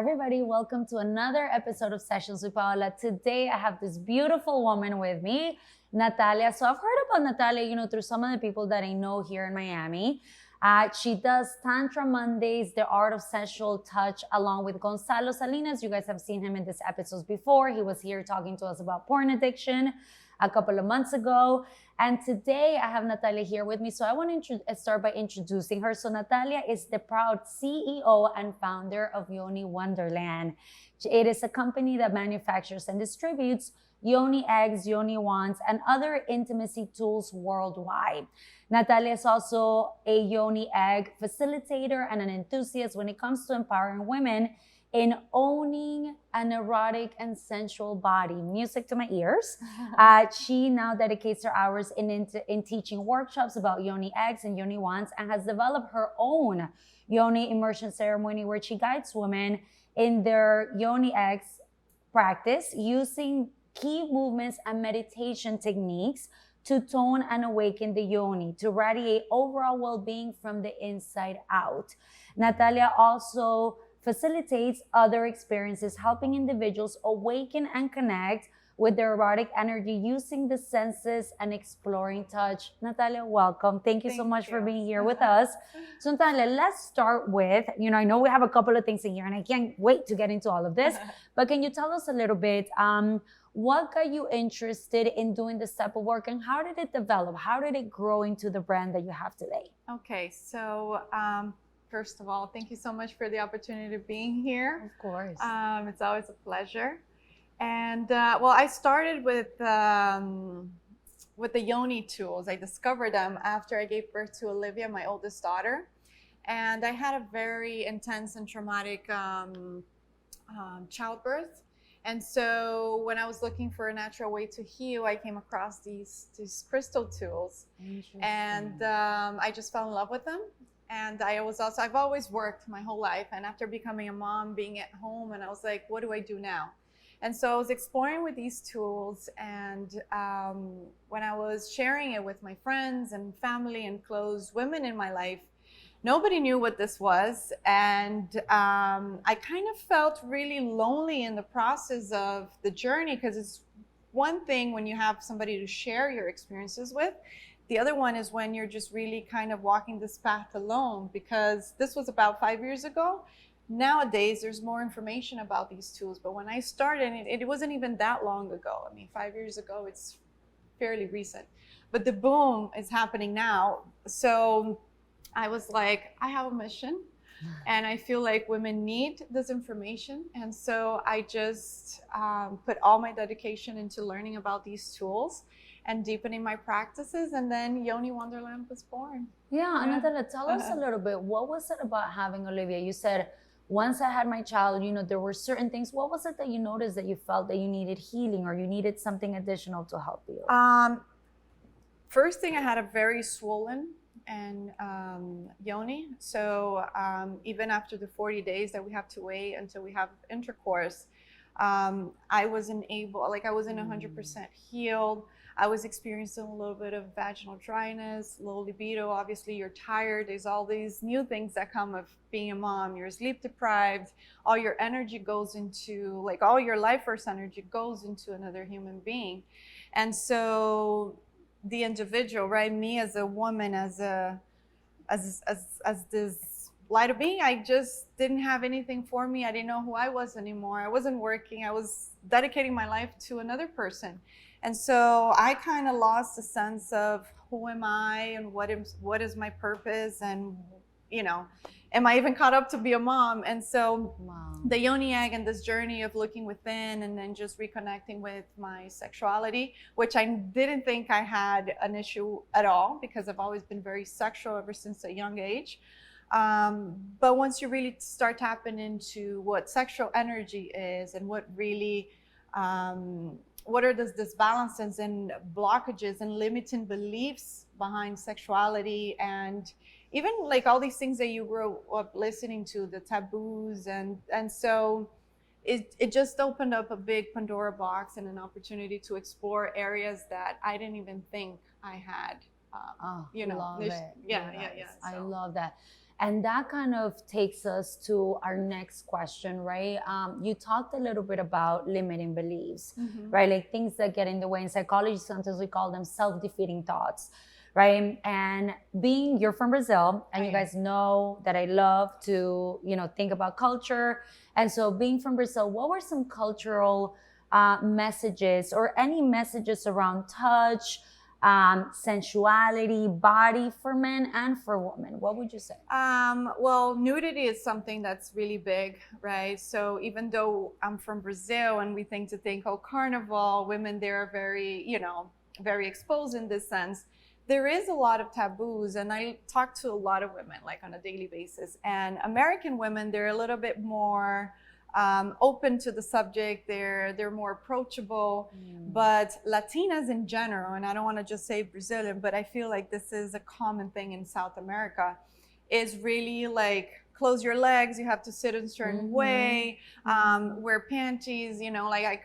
everybody. Welcome to another episode of Sessions with Paola. Today, I have this beautiful woman with me, Nathalia. So I've heard about Nathalia, through some of the people that I know here in Miami. She does Tantra Mondays, the art of sensual touch, along with Gonzalo Salinas. You guys have seen him in these episodes before. He was here talking to us about porn addiction a couple of months ago. And today I have Nathalia here with me. So I want to start by introducing her. So Nathalia is the proud CEO and founder of Yoni Wanderland. It is a company that manufactures and distributes Yoni eggs, Yoni wands, and other intimacy tools worldwide. Nathalia is also a Yoni egg facilitator and an enthusiast when it comes to empowering women in owning an erotic and sensual body. Music to my ears. She now dedicates her hours in teaching workshops about Yoni eggs and Yoni wands, and has developed her own Yoni immersion ceremony where she guides women in their Yoni eggs practice using key movements and meditation techniques to tone and awaken the Yoni, to radiate overall well-being from the inside out. Nathalia also facilitates other experiences, helping individuals awaken and connect with their erotic energy using the senses and exploring touch. Nathalia, welcome. Thank you so much for being here with us. So Nathalia, let's start with, I know we have a couple of things in here and I can't wait to get into all of this, but can you tell us a little bit, what got you interested in doing this type of work and how did it develop? How did it grow into the brand that you have today? Okay, so first of all, thank you so much for the opportunity of being here. Of course. It's always a pleasure. And I started with the Yoni tools. I discovered them after I gave birth to Olivia, my oldest daughter. And I had a very intense and traumatic childbirth. And so when I was looking for a natural way to heal, I came across these crystal tools. And I just fell in love with them. And I've always worked my whole life. And after becoming a mom, being at home, and I was like, what do I do now? And so I was exploring with these tools. And when I was sharing it with my friends and family and close women in my life, nobody knew what this was. And I kind of felt really lonely in the process of the journey, because it's one thing when you have somebody to share your experiences with. The other one is when you're just really kind of walking this path alone, because this was about 5 years ago. Nowadays, there's more information about these tools. But when I started, it wasn't even that long ago. I mean, 5 years ago, it's fairly recent. But the boom is happening now. So I was like, I have a mission and I feel like women need this information. And so I just put all my dedication into learning about these tools and deepening my practices. And then Yoni Wanderland was born. Yeah, Nathalia, tell us a little bit. What was it about having Olivia? You said, once I had my child, there were certain things. What was it that you noticed that you felt that you needed healing or you needed something additional to help you? First thing, I had a very swollen and Yoni. So even after the 40 days that we have to wait until we have intercourse, I wasn't 100% healed. I was experiencing a little bit of vaginal dryness, low libido. Obviously, you're tired. There's all these new things that come of being a mom. You're sleep deprived. All your energy goes into, all your life force energy goes into another human being. And so the individual, right? Me as a woman, as this light of being, I just didn't have anything for me. I didn't know who I was anymore. I wasn't working. I was dedicating my life to another person. And so I kind of lost a sense of who am I and what is my purpose, and am I even caught up to be a mom? And so the Yoni egg and this journey of looking within and then just reconnecting with my sexuality, which I didn't think I had an issue at all, because I've always been very sexual ever since a young age. But once you really start tapping into what sexual energy is and what really, what are these disbalances and blockages and limiting beliefs behind sexuality, and even all these things that you grew up listening to, the taboos, and so it just opened up a big Pandora box and an opportunity to explore areas that I didn't even think I had you know, love it. yeah. I So. love that. And that kind of takes us to our next question, right? You talked a little bit about limiting beliefs, right? Like things that get in the way. In psychology, sometimes we call them self-defeating thoughts, right? And you're from Brazil, and you guys know that I love to, think about culture. And so being from Brazil, what were some cultural messages or any messages around touch, sensuality, body for men and for women? What would you say? Well, nudity is something that's really big, right? So even though I'm from Brazil and we think, oh, carnival, women there are very, very exposed in this sense. There is a lot of taboos, and I talk to a lot of women like on a daily basis. And American women, they're a little bit more open to the subject. They're more approachable. But Latinas in general, and I don't want to just say Brazilian, but I feel like this is a common thing in South America, is really like close your legs, you have to sit in a certain way, wear panties, like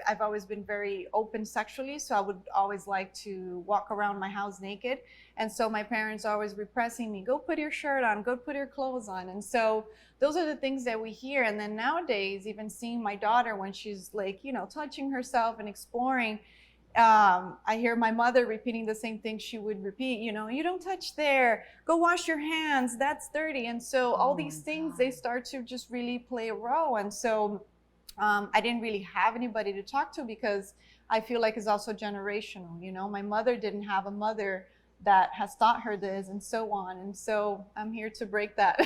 I've always been very open sexually, so I would always like to walk around my house naked. And so my parents always repressing me, go put your shirt on, go put your clothes on. And so those are the things that we hear. And then nowadays, even seeing my daughter when she's like, touching herself and exploring, I hear my mother repeating the same thing she would repeat, you don't touch there, go wash your hands, that's dirty. And so all these things, they start to just really play a role. And so I didn't really have anybody to talk to, because I feel like it's also generational. My mother didn't have a mother that has taught her this, and so on. And so I'm here to break that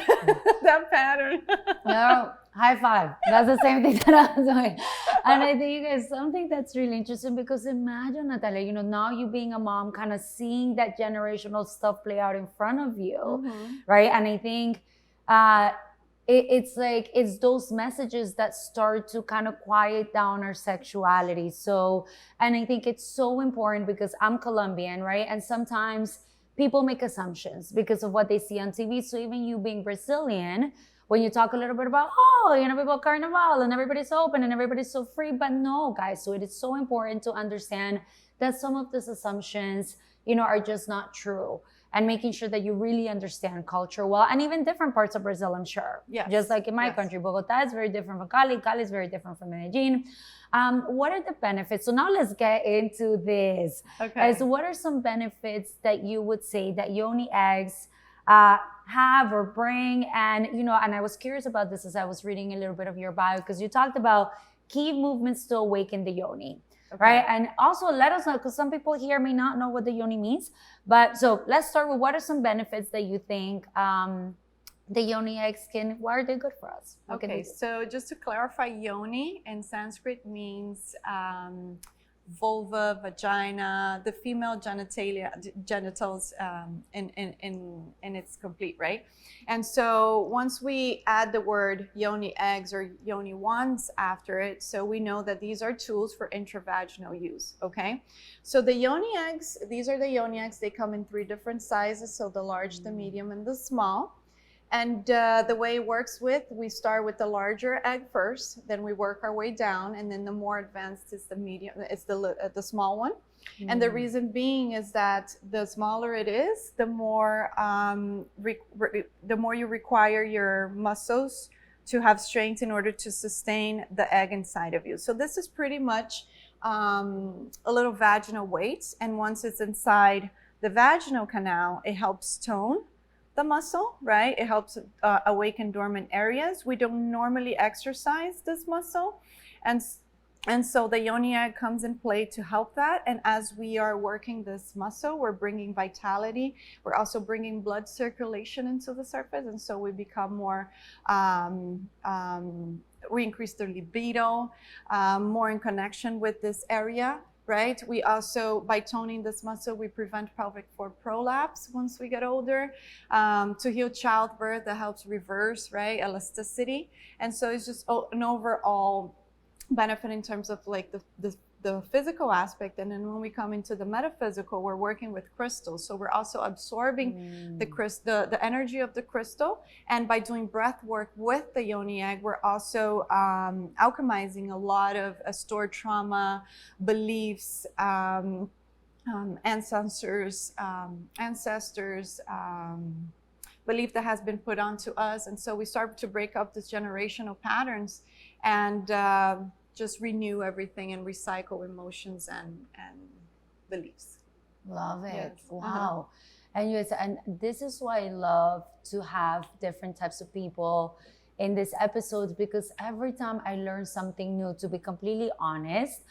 that pattern. No, high five. That's the same thing that I was doing. And I think you guys, something that's really interesting, because imagine, Natalia, now you being a mom, kind of seeing that generational stuff play out in front of you, right? And I think it's those messages that start to kind of quiet down our sexuality. So, and I think it's so important, because I'm Colombian, right? And sometimes people make assumptions because of what they see on TV. So even you being Brazilian, when you talk a little bit about, people carnival and everybody's open and everybody's so free, but no, guys. So it is so important to understand that some of these assumptions, are just not true. And making sure that you really understand culture well, and even different parts of Brazil, I'm sure. Yes. Just like in my country, Bogota is very different from Cali. Cali is very different from Medellin. What are the benefits? So now let's get into this. Okay. So what are some benefits that you would say that Yoni eggs have or bring? And, and I was curious about this as I was reading a little bit of your bio, because you talked about key movements to awaken the Yoni. Okay. Right. And also let us know, because some people here may not know what the Yoni means. But so let's start with, what are some benefits that you think the Yoni eggs why are they good for us? Okay, so just to clarify, Yoni in Sanskrit means vulva, vagina, the female genitals in its complete, right? And so once we add the word Yoni eggs or Yoni wands after it, so we know that these are tools for intravaginal use, okay? So the Yoni eggs, these are the Yoni eggs, they come in 3 different sizes, so the large, the medium, and the small. And the way it works we start with the larger egg first, then we work our way down, and then the more advanced is the medium, it's the small one. And the reason being is that the smaller it is, the more you require your muscles to have strength in order to sustain the egg inside of you. So this is pretty much a little vaginal weight, and once it's inside the vaginal canal, it helps tone the muscle, right? It helps awaken dormant areas. We don't normally exercise this muscle, and so the Yoni egg comes in play to help that. And as we are working this muscle, we're bringing vitality. We're also bringing blood circulation into the surface, and so we become more we increase the libido, more in connection with this area. Right? We also, by toning this muscle, we prevent pelvic floor prolapse once we get older. To heal childbirth, that helps reverse, right, elasticity. And so it's just an overall benefit in terms of like the physical aspect. And then when we come into the metaphysical, we're working with crystals. So we're also absorbing the energy of the crystal. And by doing breath work with the Yoni egg, we're also alchemizing a lot of stored trauma, beliefs, ancestors belief that has been put onto us. And so we start to break up these generational patterns and just renew everything and recycle emotions and beliefs. Love it. Yes. Wow. And yes, and this is why I love to have different types of people in this episode, because every time I learn something new, to be completely honest,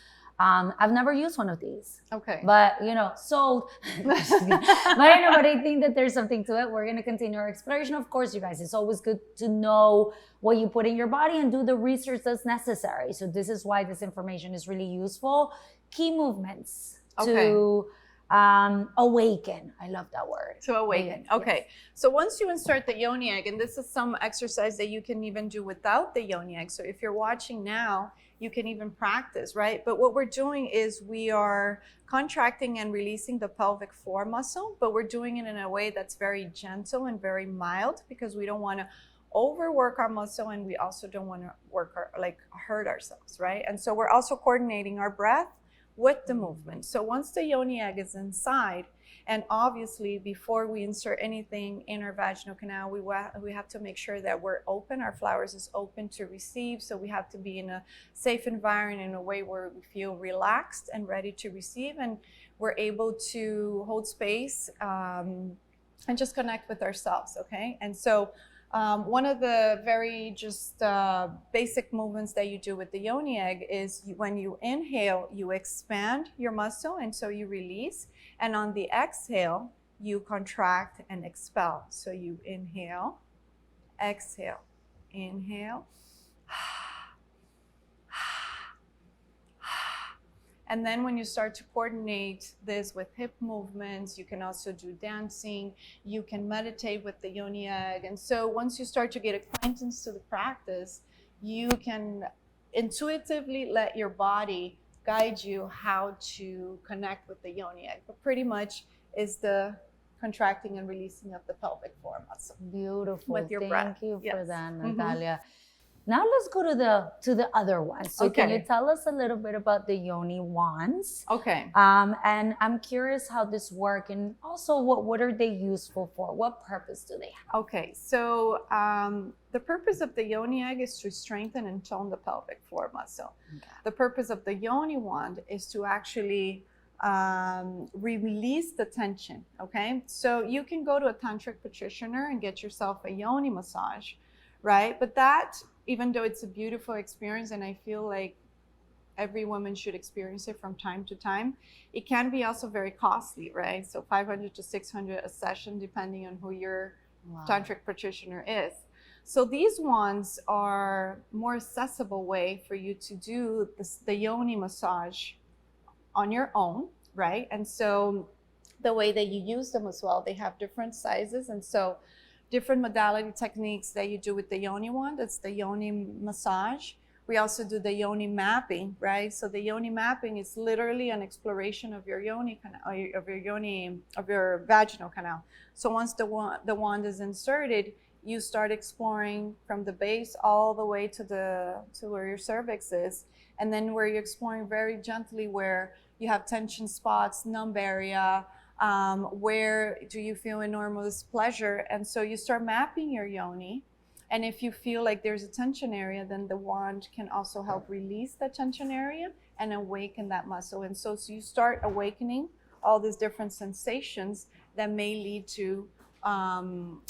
I've never used one of these. Okay. But, sold. But I think that there's something to it. We're going to continue our exploration. Of course, you guys, it's always good to know what you put in your body and do the research that's necessary. So this is why this information is really useful. Key movements to awaken. I love that word. To awaken. Okay. Yes. So once you insert the yoni egg, and this is some exercise that you can even do without the yoni egg. So if you're watching now, you can even practice, right? But what we're doing is we are contracting and releasing the pelvic floor muscle, but we're doing it in a way that's very gentle and very mild, because we don't want to overwork our muscle, and we also don't want to hurt ourselves, right? And so we're also coordinating our breath with the movement. So once the yoni egg is inside, and obviously before we insert anything in our vaginal canal, we have to make sure that we're open, our flowers is open to receive. So we have to be in a safe environment, in a way where we feel relaxed and ready to receive, and we're able to hold space and just connect with ourselves, okay? And so one of the very just basic movements that you do with the yoni egg is when you inhale, you expand your muscle, and so you release. And on the exhale, you contract and expel. So you inhale, exhale, inhale. And then when you start to coordinate this with hip movements, you can also do dancing, you can meditate with the yoni egg. And so once you start to get acquaintance to the practice, you can intuitively let your body guide you how to connect with the yoni egg. But pretty much is the contracting and releasing of the pelvic floor muscle. Beautiful. With your breath. Thank you for that, Mm-hmm. Nathalia. Now let's go to the other one. So can you tell us a little bit about the Yoni wands? Okay. And I'm curious how this work, and also what are they useful for? What purpose do they have? Okay, so the purpose of the yoni egg is to strengthen and tone the pelvic floor muscle. Okay. The purpose of the yoni wand is to actually release the tension, okay? So you can go to a tantric practitioner and get yourself a yoni massage, right? But that, even though it's a beautiful experience, and I feel like every woman should experience it from time to time, it can be also very costly, right? So 500 to 600 a session, depending on who your tantric practitioner is. So these ones are more accessible way for you to do the yoni massage on your own, right? And so the way that you use them as well, they have different sizes, and so different modality techniques that you do with the yoni wand. That's the yoni massage. We also do the yoni mapping, right? So the yoni mapping is literally an exploration of your yoni canal, of your vaginal canal. So once the wand is inserted, you start exploring from the base all the way to where your cervix is, and then where you're exploring very gently where you have tension spots, numb area. Where do you feel enormous pleasure? And so you start mapping your yoni. And if you feel like there's a tension area, then the wand can also help release that tension area and awaken that muscle. And so you start awakening all these different sensations that may lead to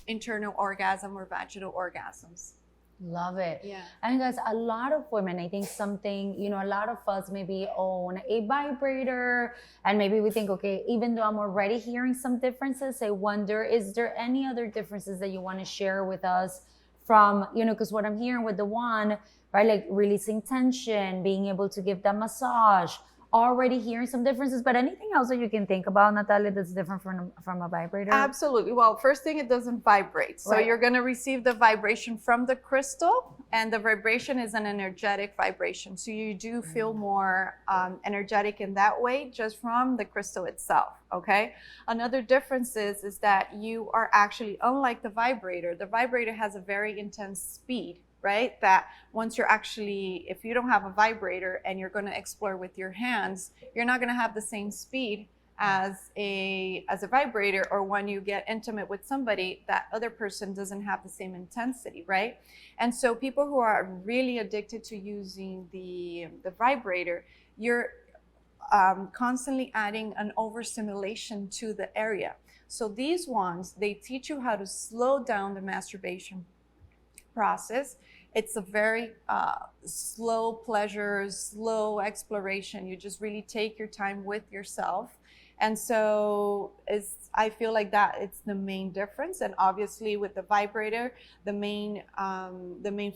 internal orgasm or vaginal orgasms. Love it. Yeah. And guys, a lot of women, I think something, a lot of us maybe own a vibrator, and maybe we think, okay, even though I'm already hearing some differences, I wonder, is there any other differences that you want to share with us from, because what I'm hearing with the wand, right, like releasing tension, being able to give that massage, already hearing some differences, but anything else that you can think about, Nathalia, that's different from a vibrator? Absolutely. Well, first thing, it doesn't vibrate. So you're going to receive the vibration from the crystal, and the vibration is an energetic vibration. So you do feel more energetic in that way just from the crystal itself, okay? Another difference is that you are actually, unlike the vibrator has a very intense speed, right? That once you're actually, if you don't have a vibrator and you're going to explore with your hands, you're not going to have the same speed as a vibrator, or when you get intimate with somebody, that other person doesn't have the same intensity, right? And so people who are really addicted to using the vibrator, you're constantly adding an overstimulation to the area. So these ones, they teach you how to slow down the masturbation process. It's a very slow pleasure, slow exploration. You just really take your time with yourself. And so I feel like that it's the main difference. And obviously with the vibrator, the main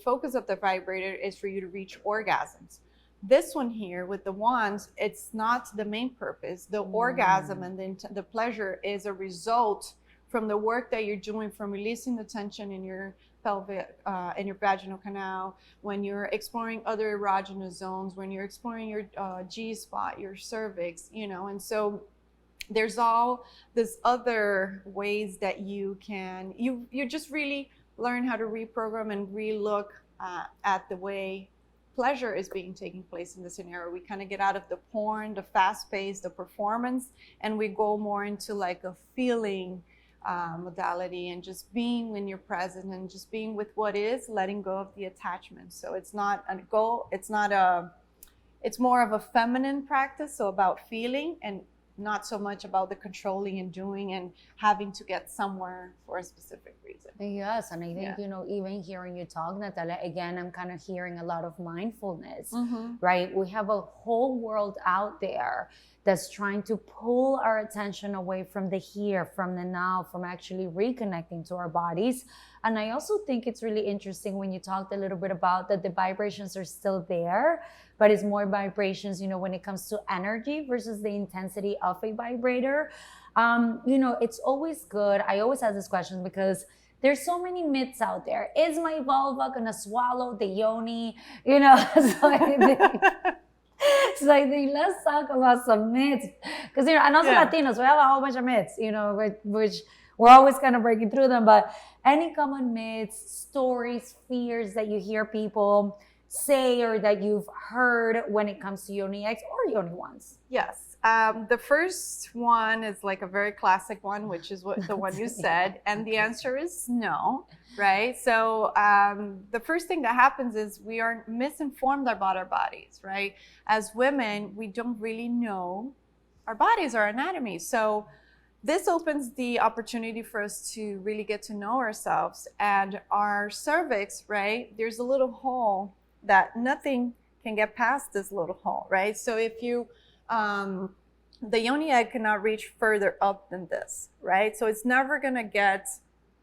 focus of the vibrator is for you to reach orgasms. This one here with the wands, it's not the main purpose. The orgasm and the pleasure is a result from the work that you're doing, from releasing the tension in your pelvic, in your vaginal canal, when you're exploring other erogenous zones, when you're exploring your G spot, your cervix, you know. And so there's all this other ways that you can, you just really learn how to reprogram and relook at the way pleasure is being taking place in the scenario. We kind of get out of the porn, the fast pace, the performance, and we go more into like a feeling modality, and just being when you're present and just being with what is, letting go of the attachment. So it's not a goal, it's more of a feminine practice, so about feeling, and not so much about the controlling and doing and having to get somewhere for a specific reason. Yes, and I think, you know, even hearing you talk, Natalia, again, I'm kind of hearing a lot of mindfulness, right? We have a whole world out there that's trying to pull our attention away from the here, from the now, from actually reconnecting to our bodies. And I also think it's really interesting when you talked a little bit about that the vibrations are still there, but it's more vibrations, you know, when it comes to energy versus the intensity of a vibrator. You know, it's always good. I always ask this question because there's so many myths out there. Is my vulva gonna swallow the yoni? You know, so I think let's talk about some myths, because you know, and also Latinos, we have a whole bunch of myths, you know, which we're always kind of breaking through them. But any common myths, stories, fears that you hear people say or that you've heard when it comes to yoni eggs or yoni ones? Yes. The first one is like a very classic one, which is what the one you said, and the answer is no, right? So the first thing that happens is we are misinformed about our bodies, right? As women, we don't really know our bodies, our anatomy. So this opens the opportunity for us to really get to know ourselves. And our cervix, right? There's a little hole that nothing can get past this little hole, right? So if you the yoni egg cannot reach further up than this, right? So it's never gonna get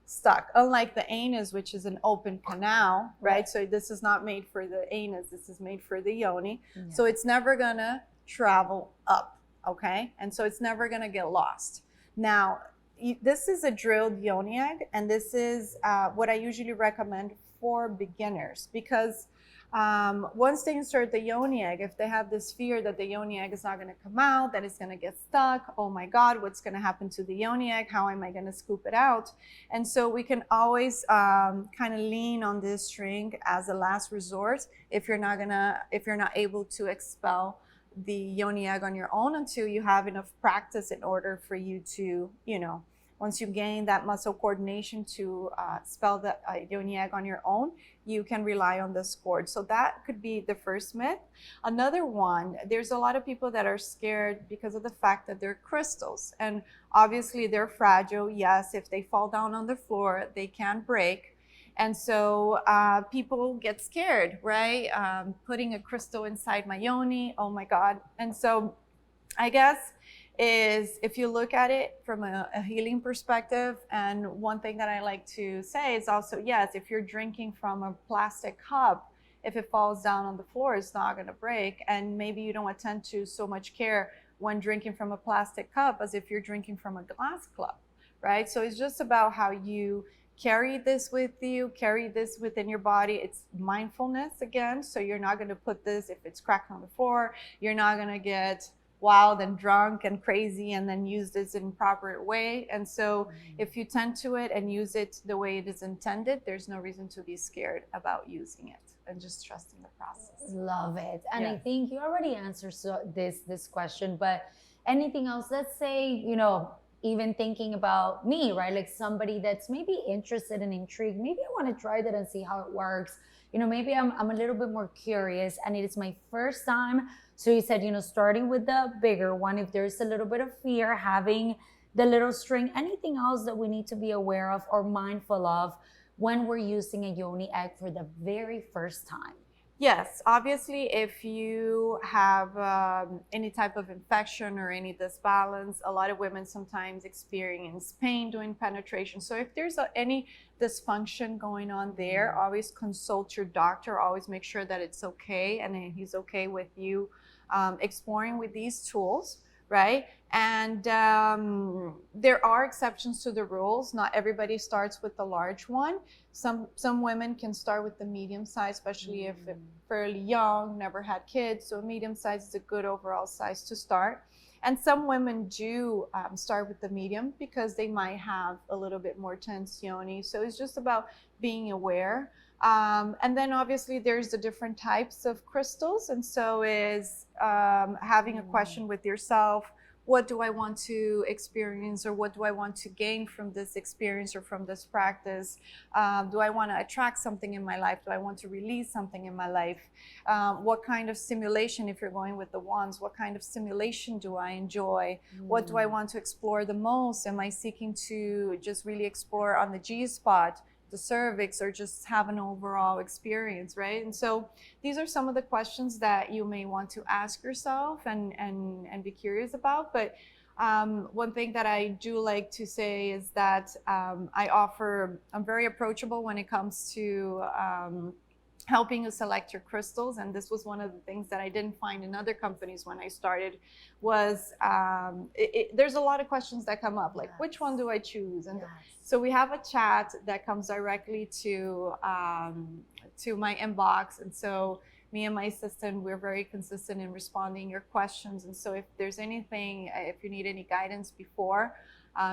stuck. Unlike the anus, which is an open canal, right? So this is not made for the anus, this is made for the yoni. Yeah. So it's never gonna travel up, okay? And so it's never gonna get lost. Now, this is a drilled yoni egg, and this is what I usually recommend for beginners, because once they insert the yoni egg, if they have this fear that the yoni egg is not going to come out, that it's going to get stuck, oh my God, what's going to happen to the yoni egg? How am I going to scoop it out? And so we can always kind of lean on this string as a last resort if you're not able to expel the yoni egg on your own until you have enough practice in order for you to, you know, once you gain that muscle coordination to expel the yoni egg on your own, you can rely on this cord. So that could be the first myth. Another one, there's a lot of people that are scared because of the fact that they're crystals. And obviously they're fragile. Yes, if they fall down on the floor, they can break. And so people get scared, right? Putting a crystal inside my yoni, oh my God. And so I guess is if you look at it from a healing perspective, and one thing that I like to say is also, yes, if you're drinking from a plastic cup, if it falls down on the floor, it's not going to break. And maybe you don't attend to so much care when drinking from a plastic cup as if you're drinking from a glass cup, right? So it's just about how you carry this with you, carry this within your body. It's mindfulness again. So you're not going to put this, if it's cracked on the floor, you're not going to get wild and drunk and crazy and then use this in proper way. And so if you tend to it and use it the way it is intended, there's no reason to be scared about using it, and just trusting the process. Love it. And I think you already answered this question, but anything else? Let's say, you know, even thinking about me, right? Like somebody that's maybe interested and intrigued. Maybe I want to try that and see how it works. You know, maybe I'm a little bit more curious and it is my first time. So you said, you know, starting with the bigger one, if there's a little bit of fear, having the little string, anything else that we need to be aware of or mindful of when we're using a yoni egg for the very first time? Yes, obviously, if you have any type of infection or any disbalance, a lot of women sometimes experience pain during penetration. So if there's any dysfunction going on there, always consult your doctor. Always make sure that it's okay and he's okay with you exploring with these tools, right? And there are exceptions to the rules. Not everybody starts with the large one. Some women can start with the medium size, especially if they're fairly young, never had kids. So medium size is a good overall size to start. And some women do start with the medium because they might have a little bit more tense yoni. So it's just about being aware. And then obviously there's the different types of crystals. And so is having a question with yourself. What do I want to experience, or what do I want to gain from this experience or from this practice? Do I want to attract something in my life? Do I want to release something in my life? What kind of stimulation, if you're going with the wands, what kind of stimulation do I enjoy? What do I want to explore the most? Am I seeking to just really explore on the G spot, the cervix, or just have an overall experience, right? And so these are some of the questions that you may want to ask yourself and be curious about. But one thing that I do like to say is that I'm very approachable when it comes to helping you select your crystals. And this was one of the things that I didn't find in other companies when I started was there's a lot of questions that come up, like which one do I choose? And so we have a chat that comes directly to my inbox. And so me and my assistant, we're very consistent in responding your questions. And so if there's anything, if you need any guidance before,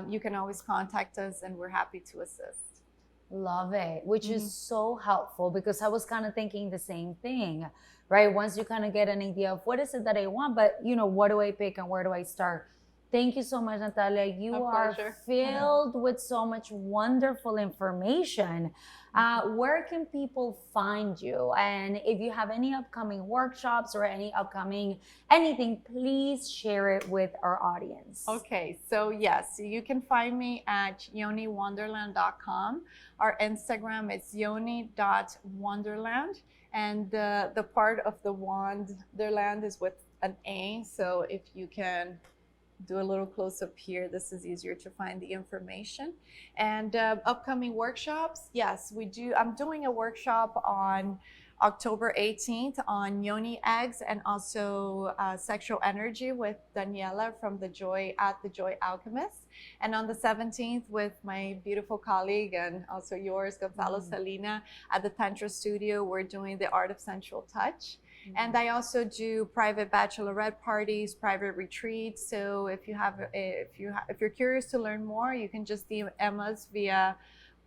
you can always contact us and we're happy to assist. Love it, which is so helpful because I was kind of thinking the same thing, right? Once you kind of get an idea of what is it that I want, but you know, what do I pick and where do I start? Thank you so much, Nathalia. You are filled with so much wonderful information. Where can people find you? And if you have any upcoming workshops or any upcoming anything, please share it with our audience. Okay, so yes, you can find me at yoniwanderland.com. Our Instagram is yoni.wanderland. And the part of the Wanderland is with an A. So if you can do a little close up here, this is easier to find the information. And upcoming workshops, yes, we do. I'm doing a workshop on October 18th on yoni eggs and also sexual energy with Daniela from the Joy Alchemist. And on the 17th with my beautiful colleague and also yours, Gonzalo Salina, at the Tantra Studio, we're doing the art of sensual touch. And I also do private bachelorette parties, private retreats. So if you're curious to learn more, you can just DM us via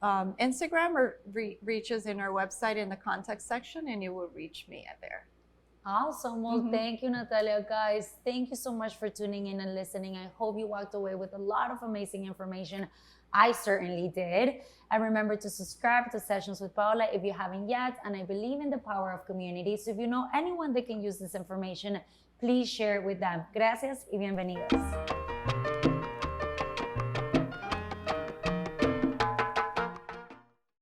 Instagram or reach us in our website in the contact section, and you will reach me there. Awesome. Well, thank you, Nathalia. Guys, thank you so much for tuning in and listening. I hope you walked away with a lot of amazing information. I certainly did. And remember to subscribe to Sessions with Paola if you haven't yet. And I believe in the power of community. So if you know anyone that can use this information, please share it with them. Gracias y bienvenidos.